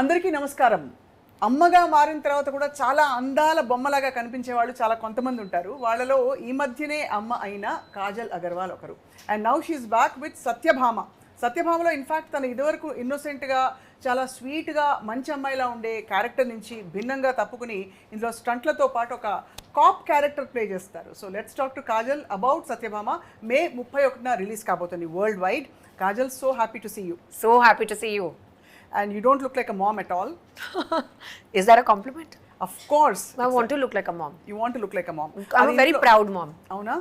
అందరికీ నమస్కారం. అమ్మగా మారిన తర్వాత కూడా చాలా అందాల బొమ్మలాగా కనిపించే వాళ్ళు చాలా కొంతమంది ఉంటారు. వాళ్ళలో ఈ మధ్యనే అమ్మ అయిన కాజల్ అగర్వాల్ ఒకరు. And now she is back with Satyabhama. సత్యభామలో ఇన్ఫ్యాక్ట్ తను ఇదివరకు ఇన్నోసెంట్గా చాలా స్వీట్గా మంచి అమ్మాయిలా ఉండే క్యారెక్టర్ నుంచి భిన్నంగా తప్పుకుని ఇందులో స్టంట్లతో పాటు ఒక కాప్ క్యారెక్టర్ ప్లే చేస్తారు. So let's talk to Kajal about Satyabhama. May 31న రిలీజ్ కాబోతుంది world wide. Kajal, so happy to see you. So happy to see you. And you don't look like a mom at all. Is that a compliment? Of course. I want to look like a mom. You want to look like a mom. I'm a very proud mom. అవునా?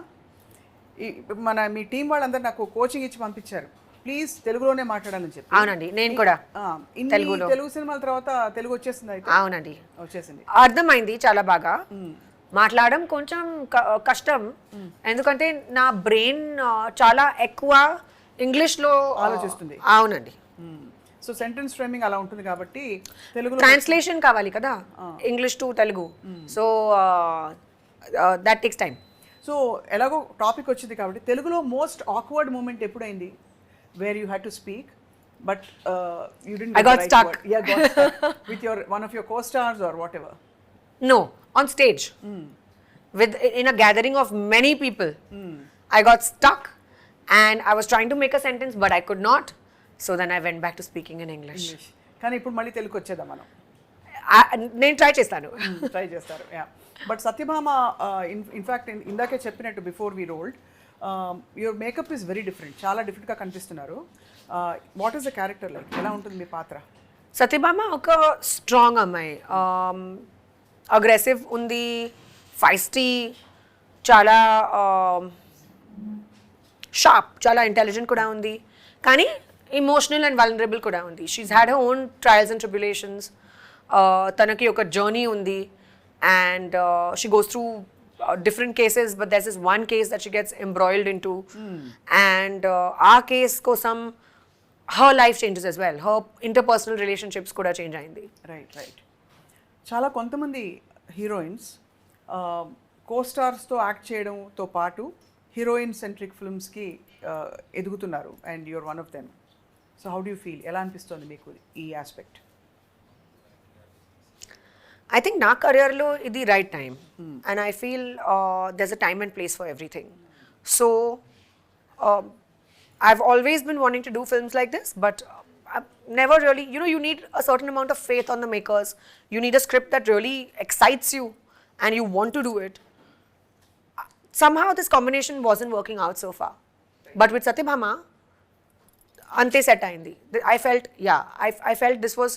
మన మీ team వాళ్ళందరూ నాకు coaching ఇచ్చి పంపించారు. Please తెలుగులోనే మాట్లాడాలని చెప్పి. అవునండి, నేను కూడా తెలుగు సినిమాల తర్వాత తెలుగు వచ్చేసింది అయితే? అవునండి, వచ్చేసింది. అర్థమైంది చాలా బాగా. మాట్లాడడం కొంచెం కష్టం, ఎందుకంటే నా బ్రెయిన్ చాలా ఎక్కువ ఇంగ్లీష్లో ఆలోచిస్తుంది. అవునండి. సో సెంటెన్స్ ఫ్రేమింగ్ అలా ఉంటుంది కాబట్టి తెలుగులో ట్రాన్స్లేషన్ కావాలి కదా, English to Telugu. So that takes time. So ఎలాగో టాపిక్ వచ్చింది కాబట్టి తెలుగులో మోస్ట్ ఆక్వర్డ్ మూమెంట్ ఎప్పుడైంది? Where you had to speak but you didn't. I got stuck. Yeah, got stuck with your one of your co-stars or whatever. No, on stage. In a gathering of many people. I got stuck and I was trying to make a sentence but I could not. So then I went back to speaking in English. కానీ ఇప్పుడు మళ్ళీ తెలుగు వచ్చేద్దాం మనం. నేను try చేస్తాను. Try చేస్తారు. Yeah. But Satyabhama in fact ఇందాకే చెప్పినట్టు before we rolled your makeup is very different. చాలా డిఫరెంట్గా కనిపిస్తున్నారు. What is the character like? ఎలా ఉంటుంది మీ పాత్ర? సత్యభామ ఒక స్ట్రాంగ్ అమ్మాయి, అగ్రెసివ్ ఉంది, ఫైస్టీ, చాలా షార్ప్, చాలా ఇంటెలిజెంట్ కూడా ఉంది, కానీ ఇమోషనల్ అండ్ వల్నరబుల్ కూడా ఉంది. She's had her own trials and tribulations. తనకి ఒక జర్నీ ఉంది and she goes through different cases, but there's this one case that she gets embroiled into, and our case kosam her life changes as well. Her interpersonal relationships kuda change ayindi. Right. చాలా కొంతమంది heroines కో-స్టార్స్తో act చేయడంతో పాటు heroine centric ఫిల్మ్స్కి ఎదుగుతున్నారు and you're one of them. So how do you feel? ఎలా అనిపిస్తుంది మీకు ఈ aspect? I think na career lo idi right time, and I feel there's a time and place for everything. So I've always been wanting to do films like this, but I've never really, you need a certain amount of faith on the makers. You need a script that really excites you and you want to do it. Somehow this combination wasn't working out so far, but with Satyabhama ante set ayindi. I felt this was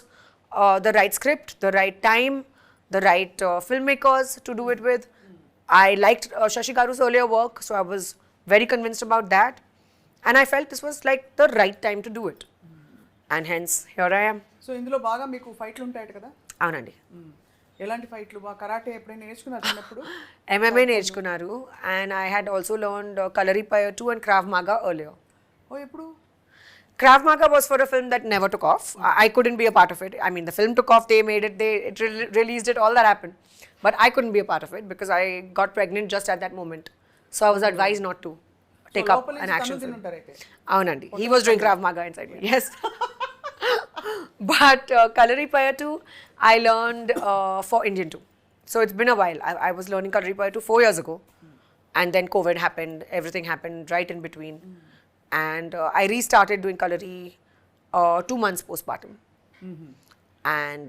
the right script, the right time, the right filmmakers to do it with. I liked Shashi Garu's earlier work, so I was very convinced about that, and I felt this was like the right time to do it, and hence here I am. So ఇందులో బాగా మీకు ఫైట్లు ఉంటాయి కదా? అవునండి. ఎలాంటి ఫైట్లు? బాగా కరాటే ఎప్పుడైనా నేర్చుకున్నారు చిన్నప్పుడు? MMA నేర్చుకున్నారు, and I had also learned Kalaripayattu and Krav Maga earlier. ఓ, ఎప్పుడు? Krav Maga was for a film that never took off. I couldn't be a part of it. I mean, the film took off, they made it, released it, all that happened. But I couldn't be a part of it because I got pregnant just at that moment. So I was advised not to take up an action film. Avunandi. He was doing Krav Maga inside me. Yes. But Kalaripayattu, I learned for Indian too. So it's been a while. I was learning Kalaripayattu 4 years ago. And then COVID happened, everything happened right in between. And I restarted doing Kalari 2 months postpartum. And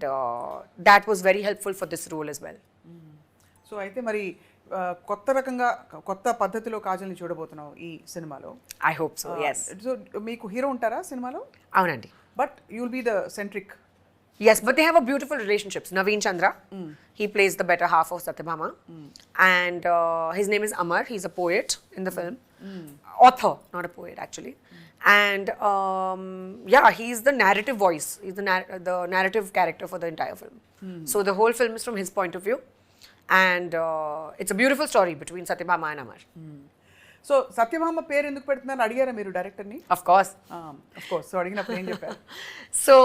that was very helpful for this role as well. So అయితే మరి కొత్త రకంగా కొత్త పద్ధతిలో కాజల్ని చూడబోతున్నావు ఈ సినిమాలో. I hope so, yes. So మీకు hero ఉంటారా సినిమాలో? అవునండి. But you'll be the centric. Yes, but they have a beautiful relationships. Naveen Chandra, he plays the better half of Satyabhama, and his name is Amar. He's a poet in the film, author, not a poet actually. And he's the narrative voice. He's the narrative character for the entire film. So the whole film is from his point of view, and it's a beautiful story between Satyabhama and Amar. So Satyabhama పేరు ఎందుకు పెడుతున్నారని అడిగారా మీరు డైరెక్టర్ని? Of course. So అడిగినప్పుడు ఏం చెప్పారు? So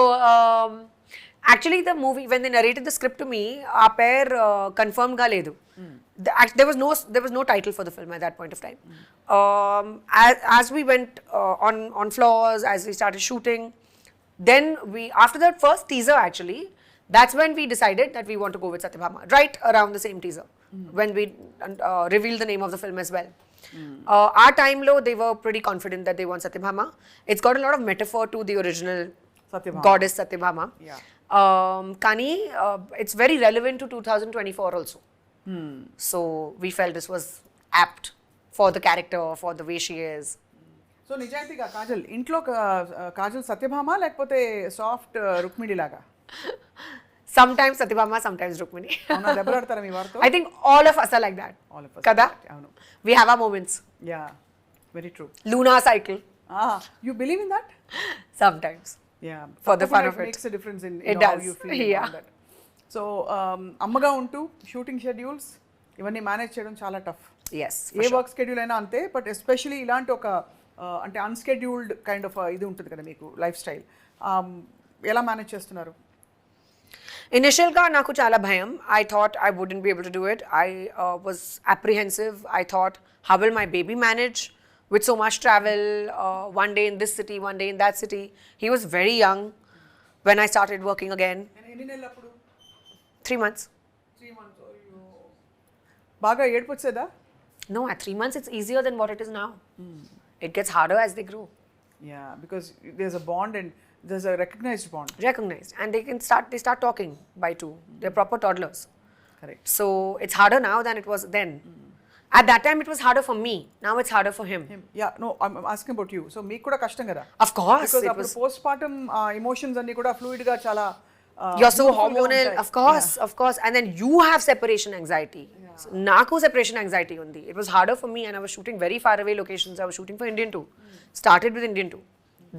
actually the movie, when they narrated the script to me, aa pair confirmed ga ledu. There was no title for the film at that point of time. As we went on floors, as we started shooting, Then after that first teaser actually, that's when we decided that we want to go with Satyabhama, right around the same teaser, when we revealed the name of the film as well. Our time low, they were pretty confident that they want Satyabhama. It's got a lot of metaphor to the original Satyabhama. goddess Satyabhama. Yeah. Kani, it's very relevant to 2024 also. So we felt this was apt for the character, for the way she is. So నిజాయితీగా కాజల్ ఇంట్లో కాజల్ సత్యభామ లేకపోతే soft Rukmini లాగా Sometimes Satyabhama, sometimes Rukmini. అవునా దెబ్బలాడతారా మీ వారితో I think all of us are like that. All of us Kada? are like that, అవును We have our moments. Yeah very true Lunar cycle. You believe in that Sometimes. Yeah For the fun of it. Makes a difference in It how does. You feel Yeah. About that so అమ్మగా ఉంటూ shooting schedules ఇవన్నీ manage చేయడం చాలా tough Yes. ఏ work schedule అయినా అంతే but especially ఇలాంటి ఒక అంటే అన్స్కెడ్యూల్డ్ కైండ్ ఆఫ్ ఇది ఉంటుంది కదా మీకు లైఫ్ స్టైల్ ఎలా మేనేజ్ చేస్తున్నారు Initial ka naku chala bhayam. I thought I wouldn't be able to do it. I was apprehensive. I thought, how will my baby manage with so much travel? One day in this city, one day in that city. He was very young when I started working again. ఎన్ని నెలలు అప్పుడు 3 months. 3 months బాగా ఏడుపు వచ్చేదా No, at 3 months it's easier than what it is now. It gets harder as they grow. Yeah because there's a bond and there's a recognized bond Recognized. And they start talking by 2. They're proper toddlers. Correct So it's harder now than it was then. At that time it was harder for me. Now it's harder for him. Yeah no I'm asking about you so మీకు కూడా కష్టం కదా Of course. Because It అప్పుడు was, postpartum emotions అన్ని కూడా fluid గా చాలా you're so beautiful గా hormonal. ఉంటాయి. Of course, of course. And then you have separation anxiety. So, naku separation anxiety undi. It was harder for me, and I was shooting very far away locations. I was shooting for Indian 2. Started with Indian 2.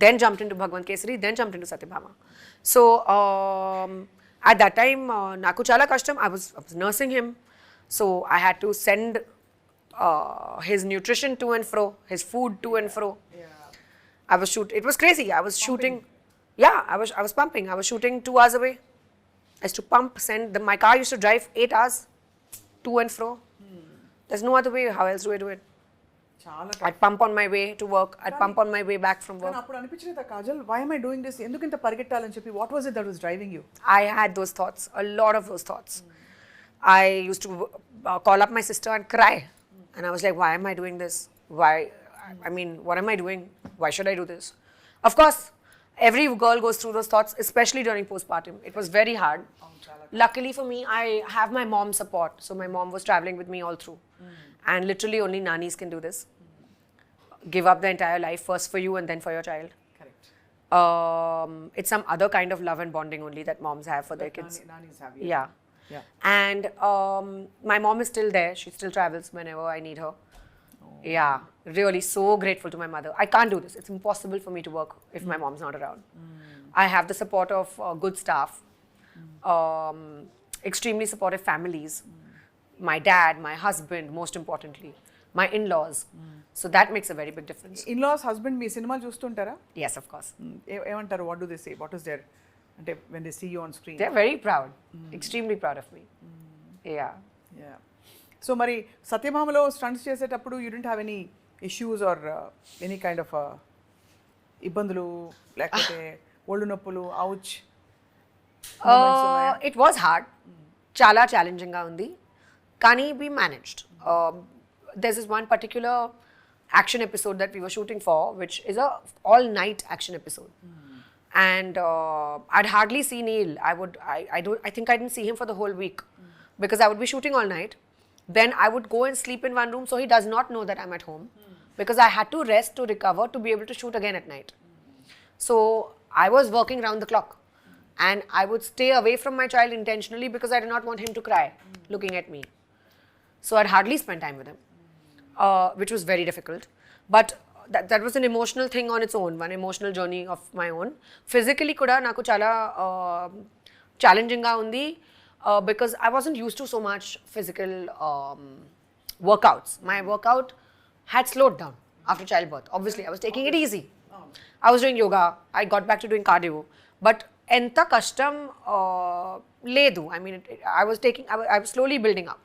Then jumped into Bhagwan Kesari. Then jumped into Satyabhama. So at that time, naku chala kashtam. I was nursing him. So I had to send his nutrition to and fro, his food to and fro. I was It was crazy. I was shooting. Yeah, I was pumping. I was shooting 2 hours away. I used to pump, my car used to drive 8 hours to and fro. There's no other way. How else do I do it? చాలా I'd pump on my way to work. I'd pump on my way back from కానీ work. అప్పుడు అనిపించలేదా Kajal why am I doing this ఎందుకు ఇంత పరిగెట్టాలని చెప్పి what was it that was driving you I had those thoughts, a lot of those thoughts. I used to call up my sister and cry. And I was like, why am I doing this? Why? I mean, what am I doing? Why should I do this? Of course, every girl goes through those thoughts, especially during postpartum. It was very hard. Luckily for me, I have my mom's support. So my mom was traveling with me all through. And literally only nannies can do this. Give up the entire life first for you and then for your child. Correct It's some other kind of love and bonding only that moms have for their kids. Nani's have Yeah. Yeah. And my mom is still there. She still travels whenever I need her. Yeah, really so grateful to my mother. I can't do this. It's impossible for me to work if my mom's not around. I have the support of good staff, extremely supportive families, my dad, my husband, most importantly, my in-laws. So that makes a very big difference. In laws husband మీ cinema చూస్తుంటారా Yes, of course. ఏమంటారు what do they say what is there అంటే when they see you on screen They're very proud, extremely proud of me. Yeah. Yeah so మరి సత్యభామలో స్టంట్స్ చేసేటప్పుడు you don't have any issues or any kind of ఇబ్బందులు లేకపోతే ఒళ్ళు నొప్పులు ouch It was hard. Chala challenging ga undi. Kani we managed. There's this one particular action episode that we were shooting for, which is a all-night action episode. And I'd hardly see Neil. I think I didn't see him for the whole week because I would be shooting all night. Then I would go and sleep in one room, so he does not know that I'm at home because I had to rest to recover to be able to shoot again at night. So I was working round the clock. And I would stay away from my child intentionally because I did not want him to cry looking at me. So I'd hardly spend time with him, which was very difficult. But that was an emotional thing on its own, one emotional journey of my own. Physically kuda naku chala challenging ga undi because I wasn't used to so much physical workouts. My workout had slowed down after childbirth. Obviously, I was taking it easy. I was doing yoga. I got back to doing cardio. But ఎంత కష్టం లేదు. I mean, I was slowly building up.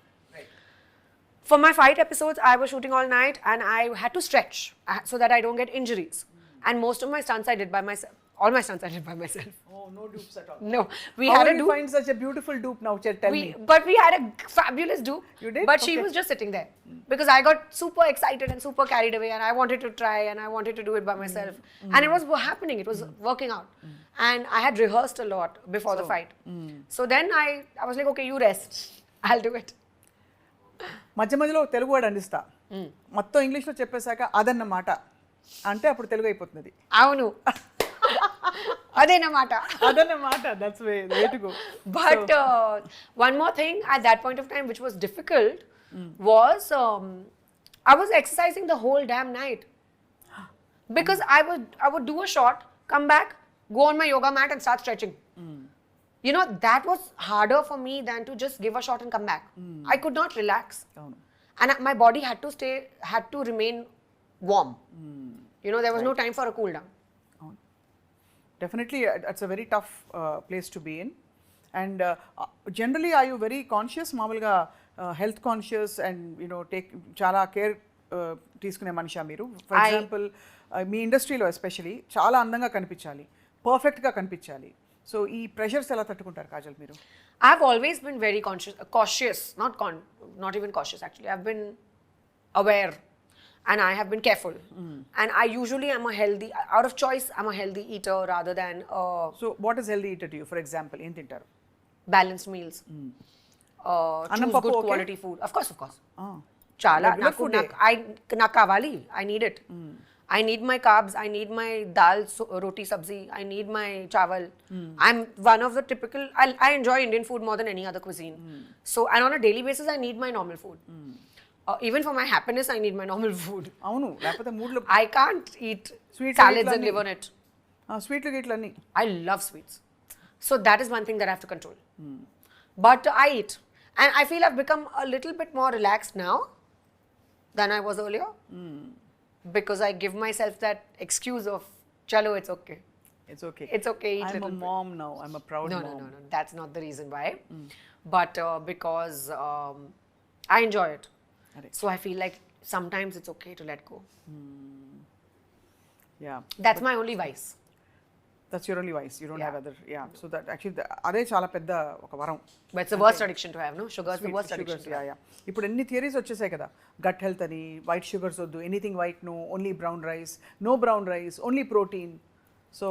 For my fight episodes, I was shooting all night and I had to stretch so that I don't get injuries. And most of my stunts I did by myself, All my stunts I did by myself. Oh, no dupes at all. No, we How had did a you dupe. find such a beautiful dupe now? Tell me. But we had a fabulous dupe. You did? But she Okay. was just sitting there because I got super excited and super carried away, and I wanted to try and I wanted to do it by myself. And it was happening. It was working out. And I had rehearsed a lot before the fight. So then I was like, okay, you rest. I'll do it. మధ్య మధ్యలో తెలుగు వాడు అందిస్తా మొత్తం ఇంగ్లీష్లో చెప్పేశాక అదన్నమాట అంటే అప్పుడు తెలుగు అయిపోతుంది అవును అదేనమాట అదన్నమాట that's way to go But one more thing at that point of time, which was difficult, was I was exercising the whole damn night because I would do a shot, come back, go on my yoga mat and start stretching. You know, that was harder for me than to just give a shot and come back. I could not relax, అవును and my body had to remain warm. You know, there was no time for a cool down. Definitely, it's a very tough place to be in. And generally, are you very conscious? మామూలుగా health conscious and take చాలా care తీసుకునే మనిషా మీరు? For example మీ ఇండస్ట్రీలో especially చాలా అందంగా కనిపించాలి, పర్ఫెక్ట్గా కనిపించాలి. సో ఈ ప్రెషర్స్ ఎలా తట్టుకుంటారు కాజల్ మీరు? I've always been very cautious, not even cautious actually. I've been aware and I have been careful. And I usually am a healthy, out of choice, I'm a healthy eater rather than so what is healthy eater to you? For example ఏం తింటారు? balanced meals. Annam Choose pappu good okay? quality food. Of course. Chala. Regular food Nak kavali. I need it. I need my carbs. I need my dal, roti, sabzi. I need my chawal. I'm one of the typical. I enjoy Indian food more than any other cuisine. So, and on a daily basis, I need my normal food. Even for my happiness, I need my normal food. అవును, లేకపోతే మూడ్లో I can't eat Sweets salads and and live on it. స్వీట్లు గిట్లు అన్నీ. I love sweets. So that is one thing that I have to control. But I eat. And I feel I've become a little bit more relaxed now than I was earlier. Because I give myself that excuse of, chalo, it's okay. It's okay. It's okay, eat I'm little a bit. mom now. I'm a proud mom. No. That's not the reason why. But because I enjoy it. Correct. So I feel like sometimes it's okay to let go. Yeah. That's my only vice. That's your only vice. You don't Yeah. have other. Yeah. So that actually అదే చాలా పెద్ద ఒక వరం. But it's the worst addiction to have, no? Sugar is the worst addiction Sugars, to have. yeah. ఇప్పుడు ఎన్ని theories వచ్చేసాయి కదా, gut health అని, వైట్ షుగర్స్ వద్దు, anything white no, only brown rice, no brown rice, only protein. So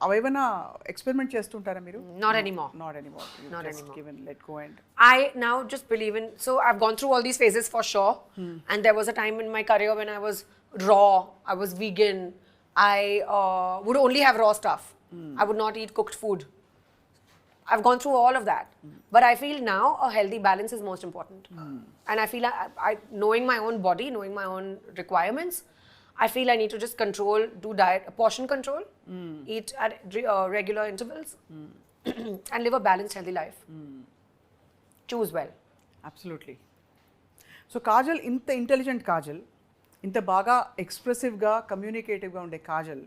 అవేమైనా experiment చేస్తుంటారా మీరు? Not anymore. Not anymore. You Not just anymore. give and let go and. I now just believe in, so I've gone through all these phases for sure. And there was a time in my career when I was raw, I was vegan, I would only have raw stuff. I would not eat cooked food. I've gone through all of that. But I feel now a healthy balance is most important. And I feel knowing my own body, knowing my own requirements, I feel I need to just control, do diet, portion control, eat at regular intervals, and live a balanced, healthy life. Choose well. Absolutely. So Kajal, ఇంత intelligent Kajal, ఇంత బాగా ఎక్స్ప్రెసివ్గా కమ్యూనికేటివ్గా ఉండే కాజల్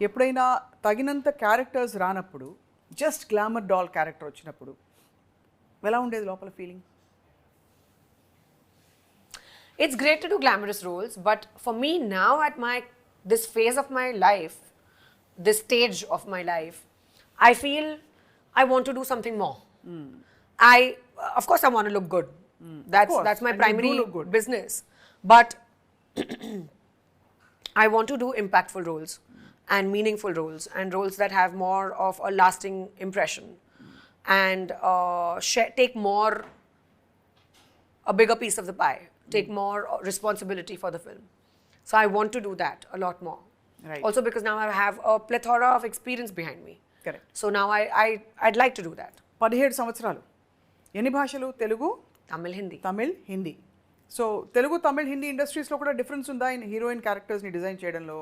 ఎప్పుడైనా తగినంత characters రానప్పుడు, just glamour doll character వచ్చినప్పుడు ఎలా ఉండేది లోపల feeling? It's great to do glamorous roles, but for me now at this phase of my life, this stage of my life, I feel I want to do something more. Of course I want to look good. course, That's my and you do primary look good. business. But I want to do impactful roles and meaningful roles and roles that have more of a lasting impression and take a bigger piece of the pie, take more responsibility for the film. So I want to do that a lot more. Right. Also because now I have a plethora of experience behind me. Correct. So now I'd like to do that. 17 సంవత్సరాలు, ఎన్ని భాషలు? Telugu, Tamil, Hindi. Tamil, Hindi. So Telugu, Tamil, Hindi ఇండస్ట్రీస్లో కూడా difference ఉందా in heroine క్యారెక్టర్స్ని design చేయడంలో?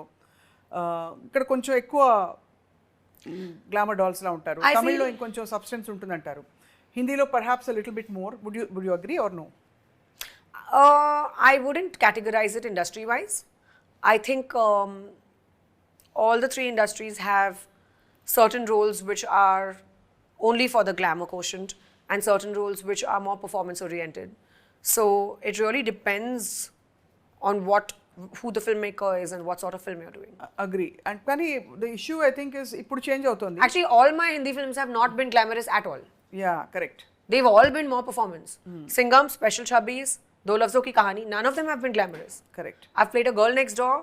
ఇక్కడ కొంచెం ఎక్కువ గ్లామర్ డాల్స్లా ఉంటారు, తమిళ్లో ఇంకొంచెం సబ్స్టెన్స్ ఉంటుందంటారు, హిందీలో perhaps little bit more. Would you agree or no? I wouldn't categorize it industry-wise. I think all the three industries have certain roles which are only for the glamour quotient and certain roles which are more performance-oriented. So it really depends on what who the filmmaker is and what sort of film you're doing. Agree and కానీ the issue I think is ఇప్పుడు change అవుతుంది. Actually, all my Hindi films have not been glamorous at all. Yeah correct. They've all been more performance. Singham, Special Chabis, Do Lafzon Ki Kahani, none of them have been glamorous. Correct. I've played a girl next door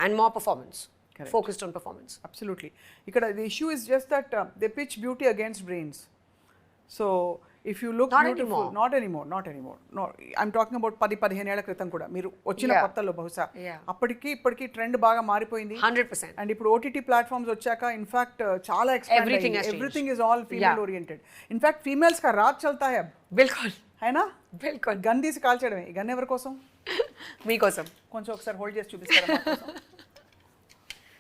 and more performance. Correct. Focused on performance. Absolutely. ఇక్కడ the issue is just that they pitch beauty against brains. So if you look Not beautiful, anymore. not anymore. No, I'm talking about 10-15 ఏళ్ల క్రితం కూడా మీరు వచ్చిన Yeah. కొత్తలో బహుశా Yeah. అప్పటికి ఇప్పటికి ట్రెండ్ బాగా మారిపోయింది. 100%. అండ్ ఇప్పుడు ఓటీటీ ప్లాట్ఫామ్స్ వచ్చాక ఇన్ఫాక్ట్ చాలా Everything has changed. Everything is all female oriented. In fact females కా రాజ్ చల్తా హై అబ్. Bilkul. అయినా Bilkul. గన్ తీసి కాల్చడమే. ఈ గన్ ఎవరి కోసం? మీకోసం. కొంచెం ఒకసారి హోల్డ్ చేసి చూపిస్తారా మా కోసం?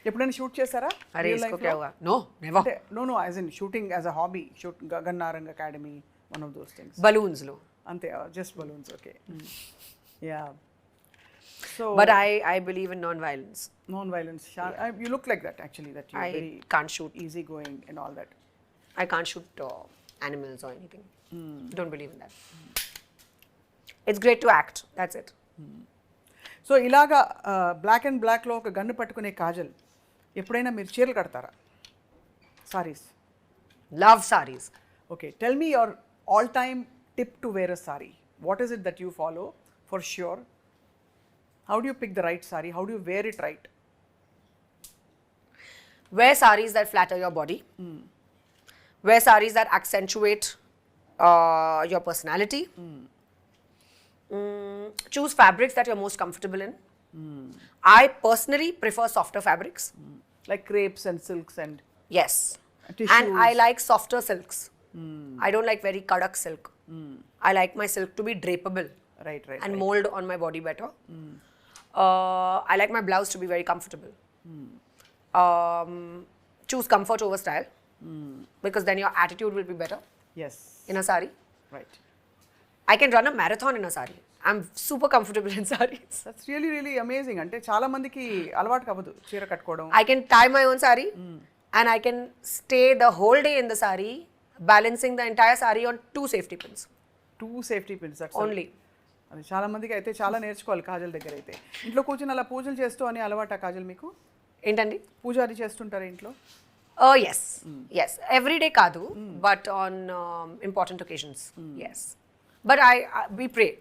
ఎప్పుడైనా షూట్ చేసారా? అరే ఇస్కో క్యా హువా? No, never. No, as in shooting as a hobby. Shoot Gagan Narang Academy, one of those things. Balloons lo. Ante, just balloons, okay. Yeah. So. But I believe in non-violence. Non-violence. You look like that actually. That you're I very can't shoot. easygoing and all that. I can't shoot animals or anything. Don't believe in that. It's great to act. That's it. So ఇలాగా black and బ్లాక్లో ఒక gun పట్టుకునే కాజల్ ఎప్పుడైనా మీరు చీరలు కడతారా? Saris. Love sarees. Okay, tell me your all-time tip to wear a saree. What is it that you follow for sure? How do you pick the right saree? How do you wear it right? Wear sarees that flatter your body. Wear sarees that accentuate your personality. Choose fabrics that you're most comfortable in. I personally prefer softer fabrics. Like crepes and silks and Yes. Tissues. And I like softer silks. I don't like very kadak silk. I like my silk to be drapable right. and mold on my body better. I like my blouse to be very comfortable. Choose comfort over style because then your attitude will be better Yes. in a saree. Right. I can run a marathon in a saree. I'm super comfortable in sarees. That's really really amazing. అంటే చాలా మందికి అలవాటు కావదు చీర కట్టుకోవడం. I can tie my own saree and I can stay the whole day in the saree, balancing the entire saree on 2 safety pins. 2 safety pins. That's Only. అది చాలా మందికి అయితే చాలా నేర్చుకోవాలి కాజల్ దగ్గర అయితే. ఇంట్లో కూర్చొని అలా పూజలు చేస్తూ అని అలవాటా కాజల్ మీకు? ఏంటండి? పూజ అది చేస్తుంటారా ఇంట్లో? Yes. Yes. Every day kadu, but on important occasions. Yes. But we pray.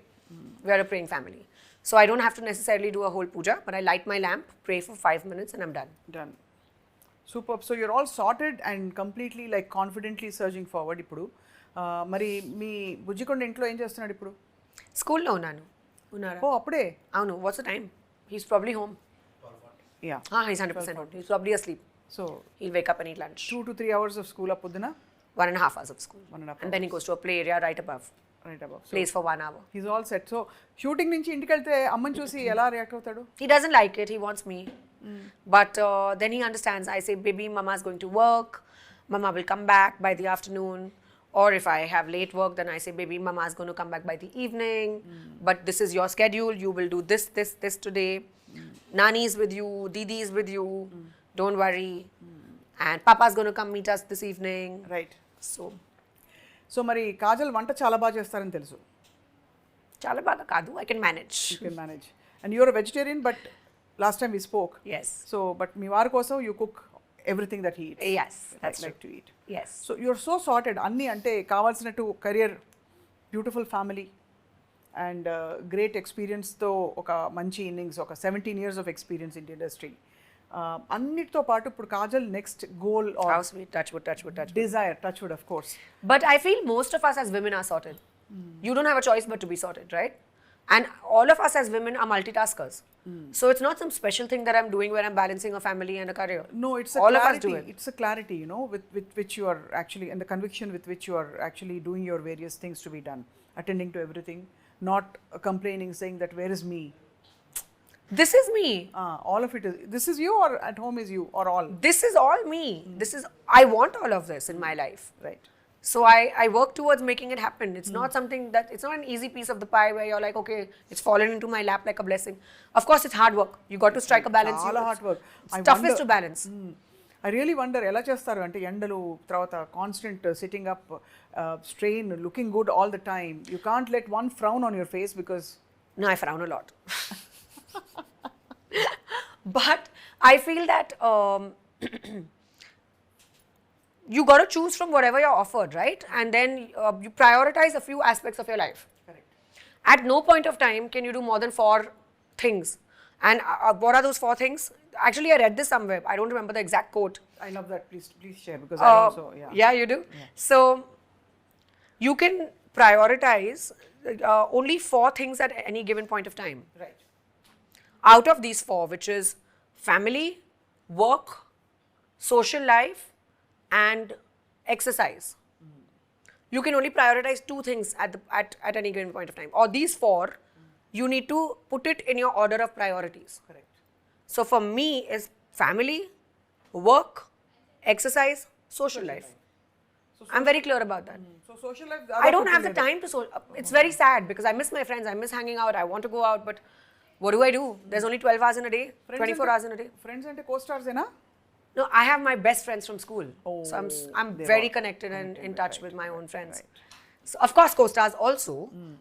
We are a praying family. So I don't have to necessarily do a whole puja, but I light my lamp, pray for 5 minutes and I'm done. Done. Superb. So you're all sorted and completely like confidently surging forward ఇప్పుడు. మరి మీ బుజ్జికొండ ఇంట్లో ఏం చేస్తున్నాడు ఇప్పుడు? స్కూల్లో ఉన్నారా? ఓ అప్పుడే? అవును. What's the time? He's probably home. Yeah. He's 100% home. He's probably asleep. So He'll wake up and eat lunch. 2 to 3 hours of school పొద్దున? 1.5 hours of school. 1.5 And then he goes to a play area right above. Right above. So Plays for 1 hour. he's all set. So shooting నుంచి ఇంటికి వెళ్తే అమ్మని చూసి ఎలా react అవుతాడు? He doesn't like it. He wants me. But then he understands. I say, baby, mama's going to work. Mama will come back by the afternoon. Or if I have late work, then I say, baby, mama's going to come back by the evening. But this is your schedule. You will do this today. Nani's with you. Didi's with you. Don't worry. And papa's going to come meet us this evening. Right. So, మరి కాజల్ వంట చాలా బాగా చేస్తారని తెలుసు. chala baga kadu. I can manage. You can manage. And you're a vegetarian, but last time we spoke. Yes. So, but మీ వారి కోసం you cook everything that he eats. Yes, that's like true. to eat. Yes. So you're so sorted. అన్నీ అంటే కావాల్సినట్టు career, beautiful family and great ఎక్స్పీరియన్స్తో ఒక మంచి innings, ఒక 17 years of experience in the industry. అన్నిటితో పాటు ఇప్పుడు Kajal next goal How are sweet. Touch wood. Desire, touch wood of course. But I feel most of us as women are sorted. You don't have a choice but to be sorted, right? And all of us as women are multitaskers. So it's not some special thing that I'm doing where I'm balancing a family and a career. No, it's a all clarity. of us do it. It's a clarity, you know, with which you are actually, and the conviction with which you are actually doing your various things to be done, attending to everything, not complaining, saying that where is me. This is me. All of it is. This is you, or at home is you, or all. This is all me. This is, I want all of this in my life. Right. So I work towards making it happen. It's not something that, it's not an easy piece of the pie where you're like, okay, it's fallen into my lap like a blessing. Of course, it's hard work. You got to strike a balance. All hard work. It's toughest to balance. I really wonder ఎలా చేస్తారు అంటే ఎండలు, తర్వాత constant sitting up, strain, looking good all the time. You can't let one frown on your face because No, I frown a lot. But I feel that you got to choose from whatever you're offered, right? And then you prioritize a few aspects of your life. Correct. At no point of time can you do more than 4 things. And what are those 4 things? Actually, I read this somewhere. I don't remember the exact quote. I love that. Please share, because I also, Yeah, you do? Yeah. So, you can prioritize only 4 things at any given point of time. Right. Out of these 4, which is family, work, social life, and exercise. You can only prioritize 2 things at any given point of time. Or these 4, you need to put it in your order of priorities. Correct. So for me, is family, work, exercise, social life. I'm very clear about that. So social life. I don't have the time to. It's very sad because I miss my friends. I miss hanging out. I want to go out, but what do? There's only 12 hours in a day, 24 hours in a day. Friends and co-stars, ena? No, I have my best friends from school. So I'm very connected and in touch with my own friends. So of course, co-stars also,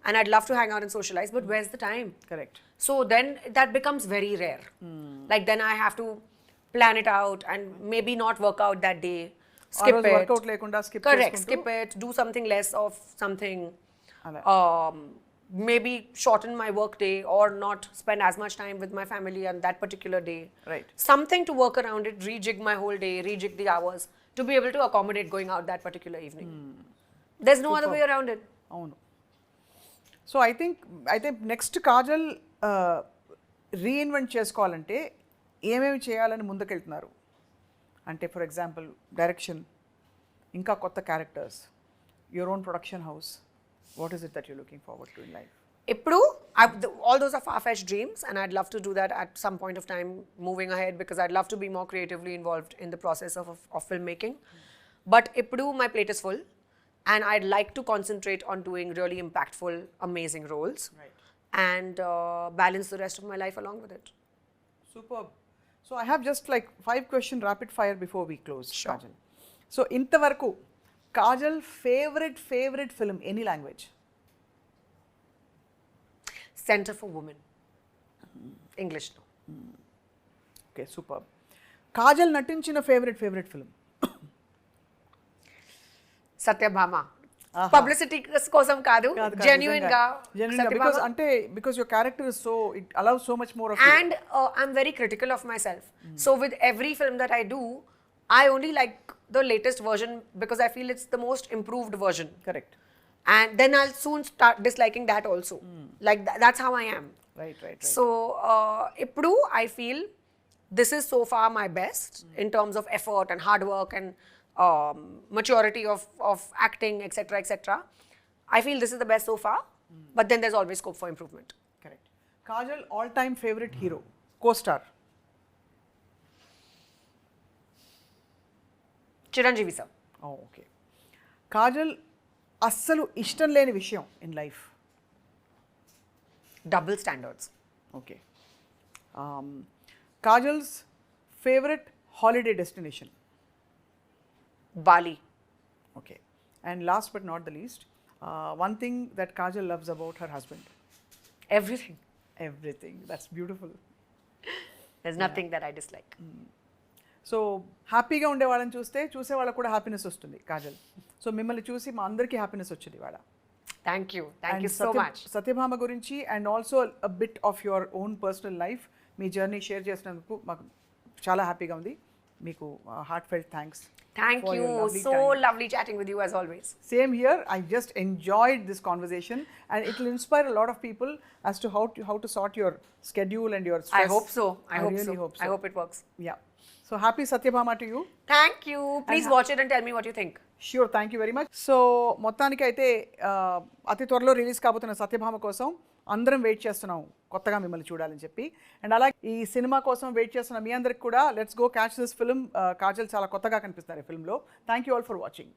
and I'd love to hang out and socialize, but where's the time? Correct. So then that becomes very rare. Like then I have to plan it out and maybe not work out that day. Skip it. Workout lekunda skip. Correct. Skip it. Do something less of something. Maybe shorten my work day or not spend as much time with my family on that particular day. Right. Something to work around it, rejig my whole day, rejig the hours to be able to accommodate going out that particular evening. There's no other way around it. అవును. So I think అయితే next Kajal reinvent చేసుకోవాలంటే ఏమేమి చేయాలని ముందుకెళ్తున్నారు అంటే for example direction, ఇంకా కొత్త characters, your own production house, what is it that you looking forward to in life? Ippudu, all those are far-fetched dreams, and I'd love to do that at some point of time moving ahead, because I'd love to be more creatively involved in the process of filmmaking. But Ippudu, my plate is full, and I'd like to concentrate on doing really impactful, amazing roles, Right. and balance the rest of my life along with it. Superb. So I have just like 5 question rapid fire before we close. Sure. Kajal. So ఇంతవరకు Kajal favorite film, any language? Center for Women. English, no. Okay, superb. Kajal నటించిన favorite film? Satyabhama. Publicity kosam kaadu. Genuine ga. Because because your character is so, it allows so much more of you. And I'm very critical of myself. So with every film that I do, I only like the latest version because I feel it's the most improved version. Correct. And then I'll soon start disliking that also. Like that's how I am. Right. So ippudu I feel this is so far my best in terms of effort and hard work and maturity of acting, etc. I feel this is the best so far, but then there's always scope for improvement. Correct. Kajal all-time favorite hero, co-star? Chiranjeevi sir. Oh, okay. Kajal అస్సలు ఇష్టం లేని విషయం in life? Double standards. Okay. Kajal's favorite holiday destination? Bali. Okay. And last but not the least, one thing that Kajal loves about her husband? Everything. Everything. That's beautiful. There's nothing that I dislike. So హ్యాపీగా ఉండే వాళ్ళని చూసే వాళ్ళకు కూడా happiness వస్తుంది Kajal. So మిమ్మల్ని చూసి మా అందరికీ హ్యాపీనెస్ వచ్చింది ఇవాళ. Thank you so much. Satyabhama గురించి and also a bit of your own personal life, మీ జర్నీ షేర్ చేసినందుకు మాకు చాలా హ్యాపీగా ఉంది. మీకు heart felt thanks. Thank you. So lovely chatting with you as always. Same here. I just enjoyed this conversation, and it will inspire a lot of people as to how to sort your schedule and your stress. I hope so. I really hope so. I hope it works. Yeah. So happy Satyabhama to you. Thank you. Please watch it and tell me what you think. Sure, thank you very much. So మొత్తానికి అయితే అతి త్వరలో release కాబోతున్న సత్యభామ కోసం అందరం wait చేస్తున్నాం కొత్తగా మిమ్మల్ని చూడాలని చెప్పి. అండ్ అలాగే ఈ సినిమా కోసం వెయిట్ చేస్తున్న మీ అందరికి కూడా let's go catch this film. Kajal చాలా కొత్తగా కనిపిస్తున్నారు ఈ ఫిల్మ్లో. Thank you all for watching.